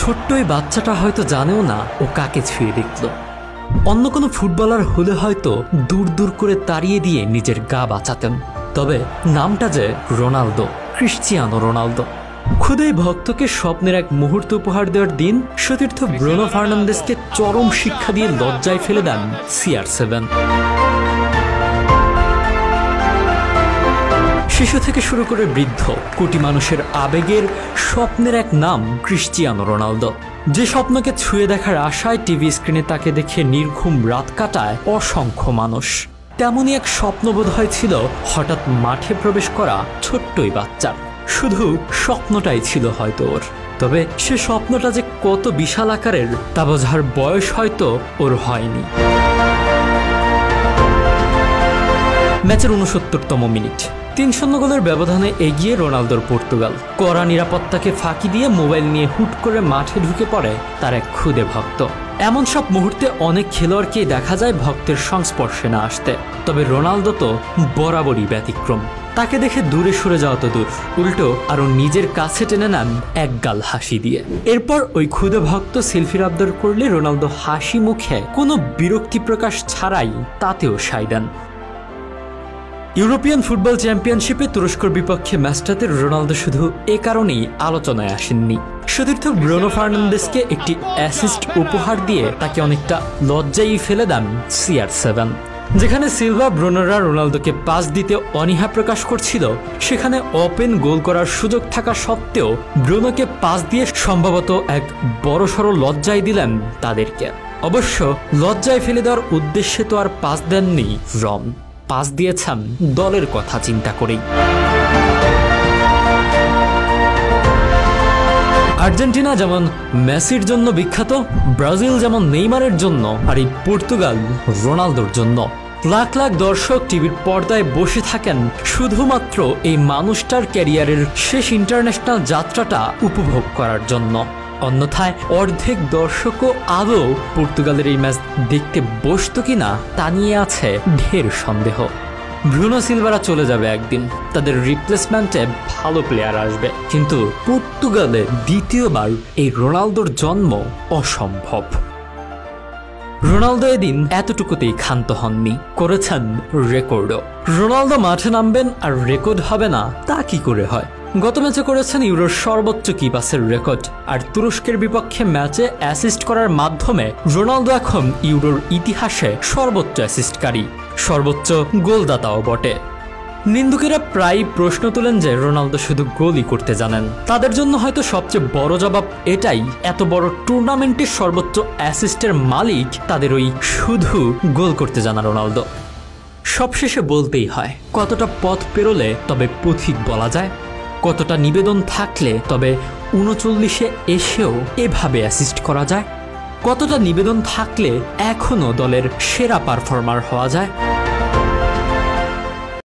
ছোট্ট এই বাচ্চাটা হয়তো জানেও না ও কাকে ছুঁয়ে দেখল। অন্য কোনো ফুটবলার হলে হয়তো দূর দূর করে তাড়িয়ে দিয়ে নিজের গা বাঁচাতেন, তবে নামটা যে রোনালদো, ক্রিশ্চিয়ানো রোনালদো। খুদেই ভক্তকে স্বপ্নের এক মুহূর্ত উপহার দেওয়ার দিন সতীর্থ ব্রুনো ফার্নান্দেসকে চরম শিক্ষা দিয়ে লজ্জায় ফেলে দেন CR7। শিশু থেকে শুরু করে বৃদ্ধ, কোটি মানুষের আবেগের স্বপ্নের এক নাম ক্রিশ্চিয়ানো রোনালদো। যে স্বপ্নকে ছুঁয়ে দেখার আশায় টিভি স্ক্রিনে তাকে দেখে নির্ঘুম রাত কাটায় অসংখ্য মানুষ, তেমনই এক স্বপ্ন বোধহয় ছিল হঠাৎ মাঠে প্রবেশ করা ছোট্টই বাচ্চার। শুধু স্বপ্নটাই ছিল হয়তো ওর, তবে সে স্বপ্নটা যে কত বিশাল আকারের তা বোঝার বয়স হয়তো ওর হয়নি। ম্যাচের 69তম মিনিট, 3-0 গোলের ব্যবধানে এগিয়ে রোনালদোর পর্তুগাল। কড়া নিরাপত্তাকে ফাঁকি দিয়ে মোবাইল নিয়ে হুট করে মাঠে ঢুকে পড়ে তার এক খুদে ভক্ত। এমন সব মুহূর্তে অনেক খেলোয়াড়কেই দেখা যায় ভক্তের সংস্পর্শে না আসতে, তবে রোনালদো তো বরাবরই ব্যতিক্রম। তাকে দেখে দূরে সরে যাওয়া তো দূর, উল্টো আরো নিজের কাছে টেনে নেন একগাল হাসি দিয়ে। এরপর ওই খুদে ভক্ত সেলফির আবদার করলে রোনালদো হাসি মুখে কোনো বিরক্তি প্রকাশ ছাড়াই তাতেও সায় দেন। ইউরোপিয়ান ফুটবল চ্যাম্পিয়নশিপে তুরস্কর বিপক্ষে ম্যাচটাতে রোনালদো শুধু এ কারণেই আলোচনায় আসেননি। সতীর্থ ব্রুনো ফার্নান্দেসকে একটি অ্যাসিস্ট উপহার দিয়ে তাকে অনেকটা লজ্জায় ফেলে দেন CR7। যেখানে সিলভা ব্রুনোরা রোনালদোকে পাস দিতে অনীহা প্রকাশ করছিল, সেখানে ওপেন গোল করার সুযোগ থাকা সত্ত্বেও ব্রুনোকে পাস দিয়ে সম্ভবত এক বড়সড় লজ্জায় দিলেন তাদেরকে। অবশ্য লজ্জায় ফেলে দেওয়ার উদ্দেশ্যে তো আর পাস দেননি রন, পাস দিয়েছেন দলের কথা চিন্তা করেই। আর্জেন্টিনা যেমন মেসির জন্য বিখ্যাত, ব্রাজিল যেমন নেইমারের জন্য, আর এই পর্তুগাল রোনালদোর জন্য। লাখ লাখ দর্শক টিভির পর্দায় বসে থাকেন শুধুমাত্র এই মানুষটার ক্যারিয়ারের শেষ ইন্টারন্যাশনাল যাত্রাটা উপভোগ করার জন্য। অন্যথায় অর্ধেক দর্শকও আদৌ পর্তুগালের এই ম্যাচ দেখতে বসতো কিনা তা নিয়ে আছে ঢের সন্দেহ। ব্রুনো সিলভারা চলে যাবে একদিন, তাদের রিপ্লেসমেন্টে ভালো প্লেয়ার আসবে, কিন্তু পর্তুগালে দ্বিতীয়বার এই রোনালদোর জন্ম অসম্ভব। রোনালদো এদিন এতটুকুতেই ক্ষান্ত হননি, করেছেন রেকর্ডও। রোনালদো মাঠে নামবেন আর রেকর্ড হবে না তা কি করে হয়? গত ম্যাচে করেছেন ইউরোর সর্বোচ্চ কি পাসের রেকর্ড, আর তুরস্কের বিপক্ষে ম্যাচে অ্যাসিস্ট করার মাধ্যমে রোনালদো এখন ইউরোর ইতিহাসে সর্বোচ্চ অ্যাসিস্টকারী, সর্বোচ্চ গোলদাতাও বটে। নিন্দুকেরা প্রায় প্রশ্ন তোলেন যে রোনালদো শুধু গোলই করতে জানেন। তাদের জন্য হয়তো সবচেয়ে বড় জবাব এটাই, এত বড় টুর্নামেন্টের সর্বোচ্চ অ্যাসিস্টের মালিক তাদের ওই শুধু গোল করতে জানা রোনালদো। সবশেষে বলতেই হয়, কতটা পথ পেরোলে তবে পথিক বলা যায়, কতটা নিবেদন থাকলে তবে 39-এ এসেও এভাবে অ্যাসিস্ট করা যায়, কতটা নিবেদন থাকলে এখনো দলের সেরা পারফর্মার হওয়া যায়।